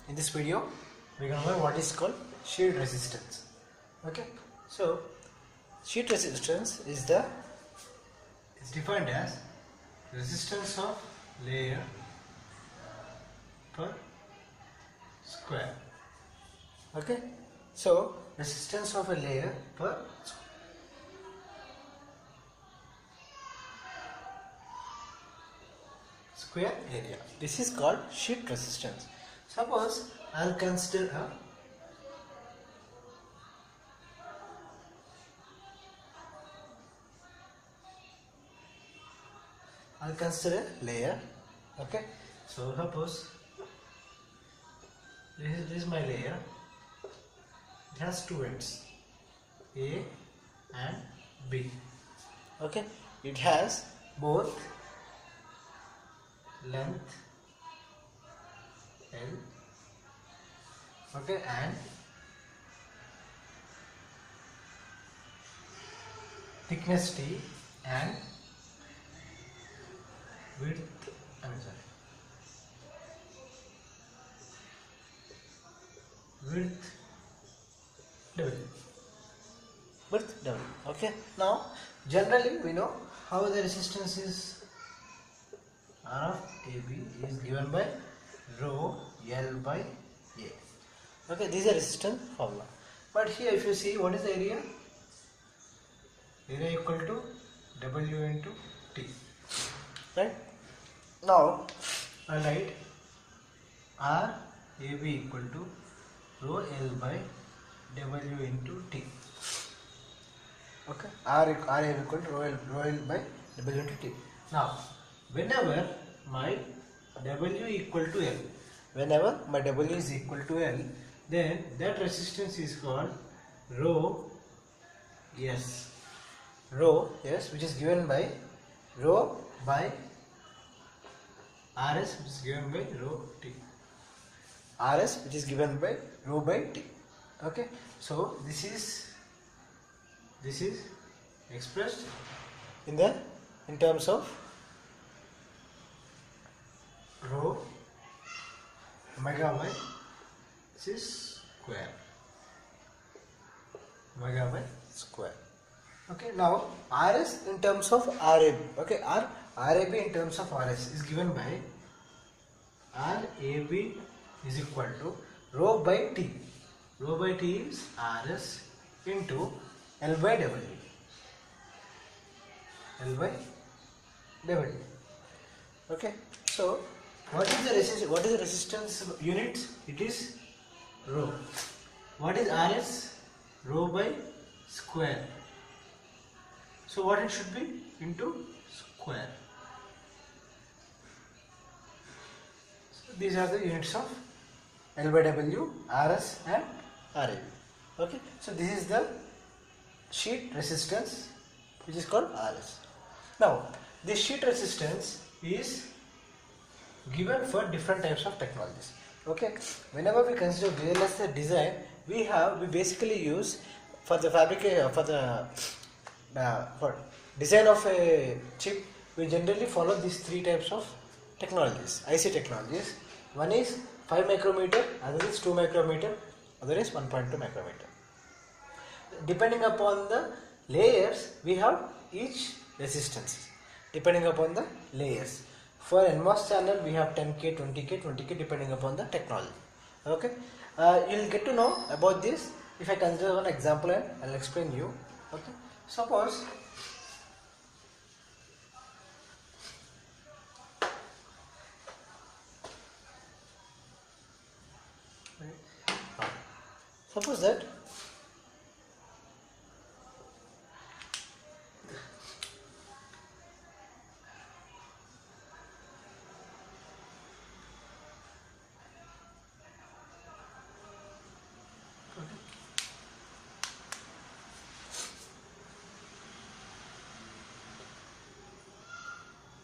In this video, we're going to learn what is called shear resistance. Okay, so shear resistance is defined as resistance of layer per square. Okay, so resistance of a layer per square area. This is called shear resistance. Suppose I'll consider a layer. Okay, so suppose this is my layer. It has two ends, A and B. Okay, it has both length L, okay, and thickness T and width W. Okay, now generally we know how the resistance is R of AB is given by rho L by A. Okay, this is a resistance formula. But here if you see, what is the area? Area equal to W into T. Right? Now I write R AB equal to rho L by W into T. Okay, R AB equal to rho L by W into T. Now, whenever my W equal to L, whenever my W is equal to L, then that resistance is called rho S. Rho S, which is given by rho by RS, which is given by rho T. RS, which is given by rho by T. Okay, so this is expressed in terms of rho omega by square. Omega by square. Okay, now RS in terms of RAB. Okay, RAB in terms of RS is given by RAB is equal to rho by T. Rho by T is RS into L by W. L by W. Okay, so what is the resistance? What is the resistance unit? It is rho. What is RS? Rho by square. So what it should be? Into square. So these are the units of L by W, RS and RAB. Okay, so this is the shear resistance, which is called RS. Now this shear resistance is given for different types of technologies. Okay, whenever we consider VLSI design, we basically use for the fabrication for design of a chip. We generally follow these three types of technologies, IC technologies. One is 5 micrometer, other is 2 micrometer, other is 1.2 micrometer. Depending upon the layers, we have each resistance. Depending upon the layers. For NMOS channel, we have 10K, 20K, 20K, depending upon the technology. Okay, you will get to know about this if I consider one example and I will explain you. Okay, suppose that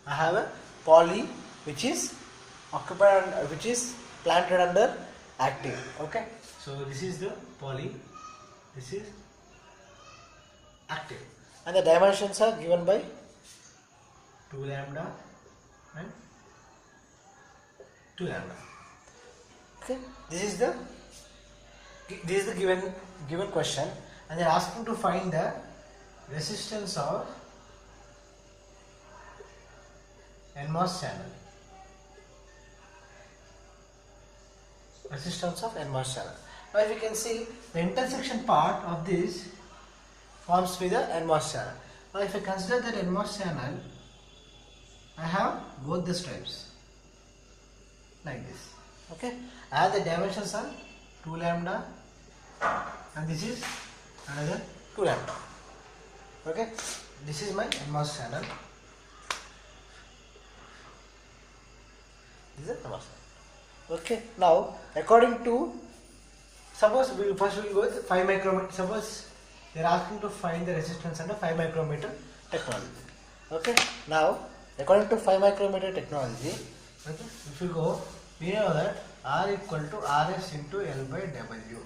I have a poly which is occupied, which is planted under active. Okay, so this is the poly, this is active, and the dimensions are given by 2 lambda and 2 lambda. Okay, this is the given question, and they are asking to find the resistance of NMOS channel. Resistance of NMOS channel. Now, if you can see, the intersection part of this forms with the NMOS channel. Now, if I consider that NMOS channel, I have both the stripes like this. Okay, and the dimensions are 2 lambda, and this is another 2 lambda. Okay, this is my NMOS channel. This is NMOS channel. Okay, now according to, suppose we first will go with 5 micrometer. Suppose they are asking to find the resistance under 5 micrometer technology. Okay, now according to 5 micrometer technology, okay, if you go, we know that R equal to Rs into L by W.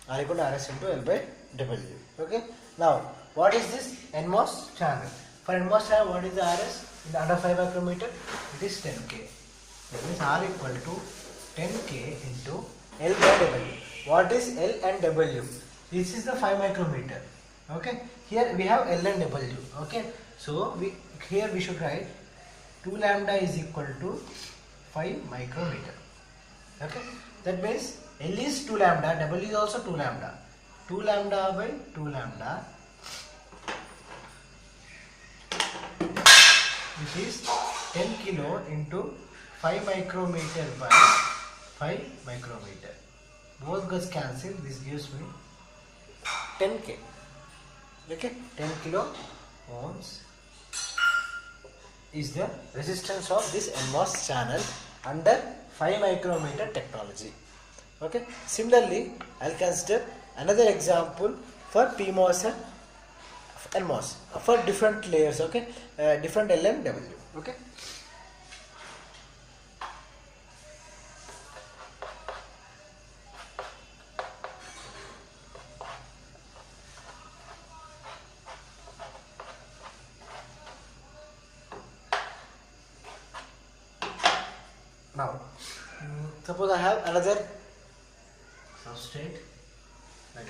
R equal to Rs into L by W. Okay, now what is this NMOS channel? For NMOS channel, what is the Rs in the under 5 micrometer? It is 10K. That means R equal to 10K into L by W. What is L and W? This is the 5 micrometer. Okay, here we have L and W. Okay, so here we should write 2 lambda is equal to 5 micrometer. Okay, that means L is 2 lambda, W is also 2 lambda. 2 lambda by 2 lambda, which is 10 kilo into 5 micrometer by 5 micrometer. Both gets cancelled. This gives me 10K. Okay, 10 kilo ohms is the resistance of this NMOS channel under 5 micrometer technology. Okay, similarly, I'll consider another example for PMOS and NMOS for different layers. Okay, different L and W. Okay. Now, suppose I have another substrate like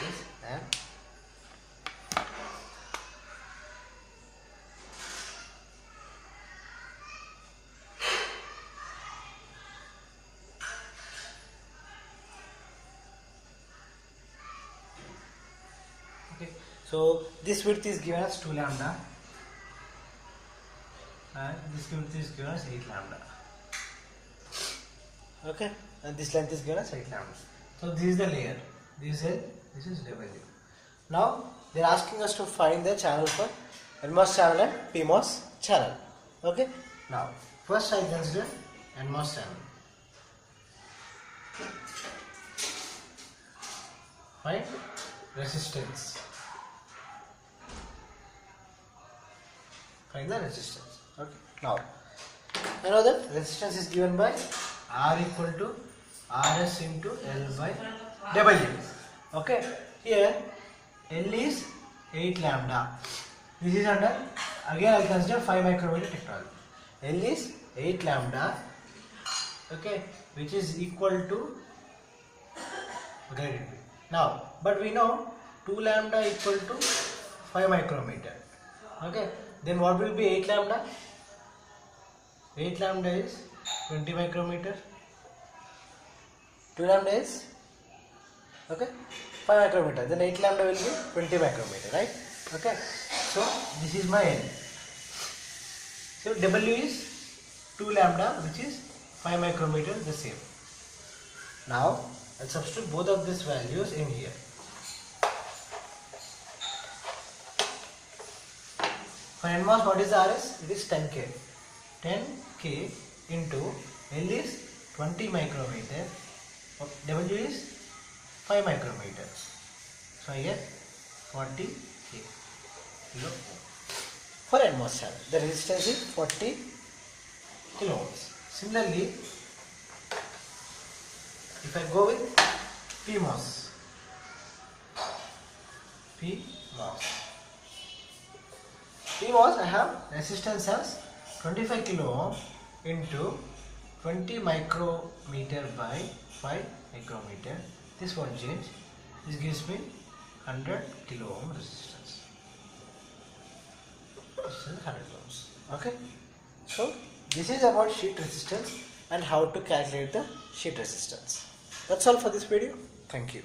this, and okay. So this width is given as 2 lambda. And this width is given as 8 lambda. Okay, and this length is given as 8 lambda. So this is the layer. This is L, this is W. Now they are asking us to find the channel for NMOS channel and PMOS channel. Okay. Now first I consider NMOS channel. Find resistance. Find the resistance. Okay. Now, you know that resistance is given by R equal to Rs into L by W. Okay. Here L is 8 lambda. This is under, again I will consider 5 micrometer technology. L is 8 lambda. Okay, which is equal to, okay. Now, but we know 2 lambda equal to 5 micrometer. Okay. Then what will be 8 lambda? 8 lambda is 20 micrometer. 2 lambda is, okay, 5 micrometer. Then 8 lambda will be 20 micrometer, right? Okay. So this is my L. So W is 2 lambda, which is 5 micrometer, the same. Now I'll substitute both of these values in here. For NMOS, what is Rs? It is 10K. 10K into L is 20 micrometer, W is 5 micrometer. So I get 40K kilo ohm. For NMOS channel, the resistance is 40 kilo ohms. Similarly, if I go with PMOS, PMOS I have resistance as 25 kilo ohm into 20 micrometer by 5 micrometer. This won't change. This gives me 100 kilo ohm resistance. This is 100 ohms. Okay. So this is about sheet resistance and how to calculate the sheet resistance. That's all for this video. Thank you.